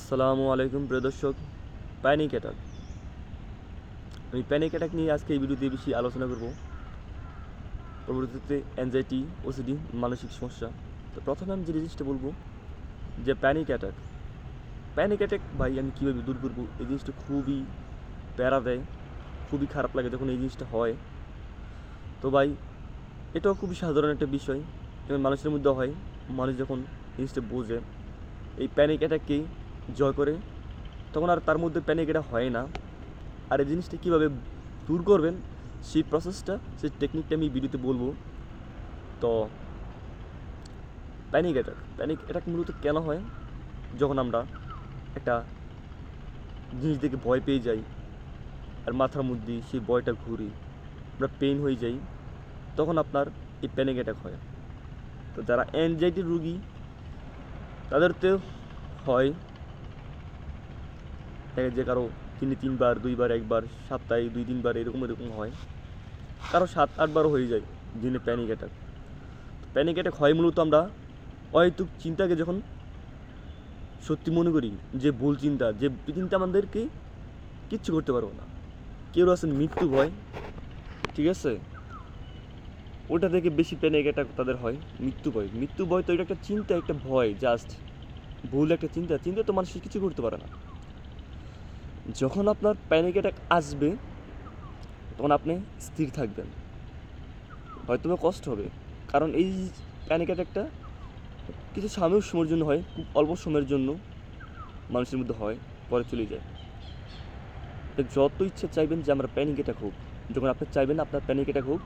আসসালামু আলাইকুম প্রিয় দর্শক। প্যানিক অ্যাটাক, আমি প্যানিক অ্যাটাক নিয়ে আজকে এই ভিডিওতে বেশি আলোচনা করব। পরবর্তীতে অ্যাংজাইটি, ওসিডি, মানসিক সমস্যা। তো প্রথমে আমি যে জিনিসটা বলবো যে প্যানিক অ্যাটাক ভাই আমি কীভাবে দূর করবো। এই জিনিসটা খুবই প্যারা দেয়, খুবই খারাপ লাগে যখন এই জিনিসটা হয়। তো ভাই এটাও খুবই সাধারণ একটা বিষয়, এবং মানুষের মধ্যে হয়। মানুষ যখন জিনিসটা বোঝে, এই প্যানিক অ্যাটাককেই জয় করে, তখন আর তার মধ্যে প্যানিক অ্যাটাক হয় না। আর এই জিনিসটা কীভাবে দূর করবেন সেই প্রসেসটা, সেই টেকনিকটা আমি ভিডিওতে বলবো। তো প্যানিক অ্যাটাক মূলত কেন হয়? যখন আমরা একটা জিনিস দেখে ভয় পেয়ে যাই আর মাথার মধ্যে সেই ভয়টা ঘুরি, আমরা পেইন হয়ে যাই, তখন আপনার এই প্যানিক অ্যাটাক হয়। তো যারা অ্যাংজাইটির রুগী তাদের তো হয়, দেখা যায় কারো দিনে 3বার 2বার 1বার, সপ্তাহে 2-3বার এরকম হয়, কারো 7-8বারও হয়ে যায় দিনে প্যানিক অ্যাটাক হয় মূলত আমরা অহেতুক চিন্তাকে যখন সত্যি মনে করি, যে ভুল চিন্তা, যে চিন্তা আমাদেরকে কিচ্ছু করতে পারবো না। কেউ আছেন মৃত্যু ভয়, ঠিক আছে, ওটা থেকে বেশি প্যানিক অ্যাটাক তাদের হয় মৃত্যু ভয়। তো এটা একটা চিন্তা, একটা ভয়, জাস্ট ভুল একটা চিন্তা তো মানুষ কিছু করতে পারে না। যখন আপনার প্যানিক অ্যাটাক আসবে তখন আপনি স্থির থাকবেন, হয়তো কষ্ট হবে, কারণ এই প্যানিক অ্যাটাকটা কিছু সাময়িক সময়ের জন্য হয়, খুব অল্প সময়ের জন্য মানুষের মধ্যে হয়, পরে চলে যায়। যত ইচ্ছা চাইবেন যে আমরা প্যানিক অ্যাটাক হোক, যখন আপনি চাইবেন আপনার প্যানিক অ্যাটাক হোক,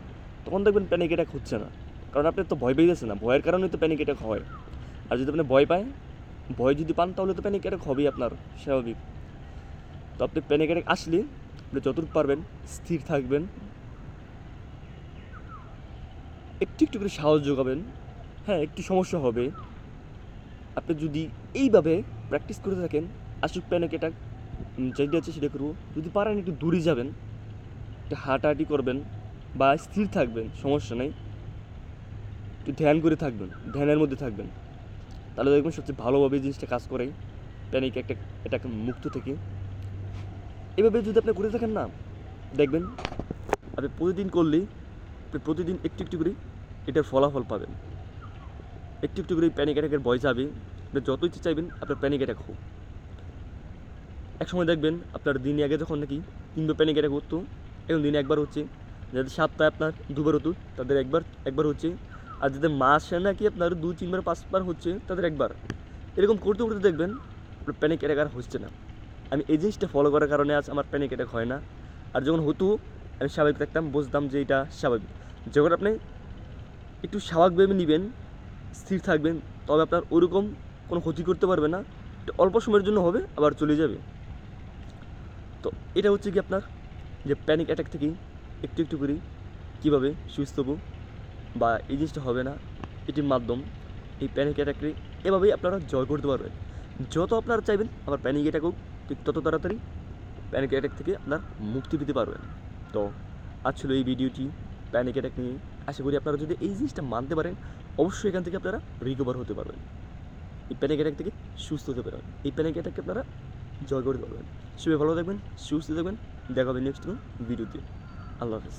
তখন দেখবেন প্যানিক অ্যাটাক হচ্ছে না, কারণ আপনি তো ভয় পেয়ে যাচ্ছেন না, ভয়ের কারণেই তো প্যানিক অ্যাটাক হয়। আর যদি আপনি ভয় যদি পান, তাহলে তো প্যানিক অ্যাটাক হবেই আপনার, স্বাভাবিক। তো আপনি প্যানিক অ্যাটাক আসলে আপনি যতটুকু পারবেন স্থির থাকবেন, একটু একটু করে সাহস যোগাবেন। হ্যাঁ, একটু সমস্যা হবে, আপনি যদি এইভাবে প্র্যাকটিস করে থাকেন, আসুক প্যানিক অ্যাটাক, যেটা আছে সেটা করবো। যদি পারেন একটু দূরে যাবেন, একটু হাঁটাহাঁটি করবেন বা স্থির থাকবেন, সমস্যা নেই, একটু ধ্যান করে থাকবেন, ধ্যানের মধ্যে থাকবেন, তাহলে দেখবেন সবচেয়ে ভালোভাবে জিনিসটা কাজ করে প্যানিক অ্যাটাক মুক্ত থেকে। এভাবে যদি আপনি করে থাকেন না, দেখবেন আপনি প্রতিদিন করলেই, প্রতিদিন একটু একটু করে এটার ফলাফল পাবেন। একটু একটু করে প্যানিক অ্যাটাকের ভয় যাবে। আপনি যত ইচ্ছে চাইবেন আপনার প্যানিক অ্যাটাক হোক। এক সময় দেখবেন আপনার দিনে আগে যখন নাকি 3বার প্যানিক অ্যাটাক হতো, এখন দিনে 1বার হচ্ছে। যাদের সপ্তাহে আপনার 2বার হতো তাদের একবার হচ্ছে। আর যাদের মাসে নাকি আপনার 2-3বার 5বার হচ্ছে, তাদের 1বার। এরকম করতে করতে দেখবেন আপনার প্যানিক অ্যাটাক আর হচ্ছে না। আমি এই জিনিসটা ফলো করার কারণে আজ আমার প্যানিক অ্যাটাক হয় না। আর যখন হতো আমি স্বাভাবিক থাকতাম, বুঝতাম যে এটা স্বাভাবিক। যখন আপনি একটু স্বাভাবিকভাবে নেবেন, স্থির থাকবেন, তবে আপনার ওরকম কোনো ক্ষতি করতে পারবে না। এটা অল্প সময়ের জন্য হবে, আবার চলে যাবে। তো এটা হচ্ছে কি আপনার যে প্যানিক অ্যাটাক থেকে একটু একটু করে কীভাবে সুস্থ হবো বা এই জিনিসটা হবে না, এটির মাধ্যম এই প্যানিক অ্যাটাককে এভাবেই আপনারা জয় করতে পারবেন। যত আপনারা চাইবেন আবার প্যানিক অ্যাটাক হোক, ঠিক তত তাড়াতাড়ি প্যানিক অ্যাটাক থেকে আপনার মুক্তি পেতে পারবেন। তো আজ ছিল এই ভিডিওটি প্যানিক অ্যাটাক নিয়ে। আশা করি আপনারা যদি এই জিনিসটা মানতে পারেন, অবশ্যই এখান থেকে আপনারা রিকভার হতে পারবেন, এই প্যানিক অ্যাটাক থেকে সুস্থ হতে পারবেন, এই প্যানিক অ্যাটাককে আপনারা জয় করতে পারবেন। সবাই ভালো থাকবেন, সুস্থ থাকবেন, দেখা হবে নেক্সট কোনো ভিডিওতে। আল্লাহ হাফেজ।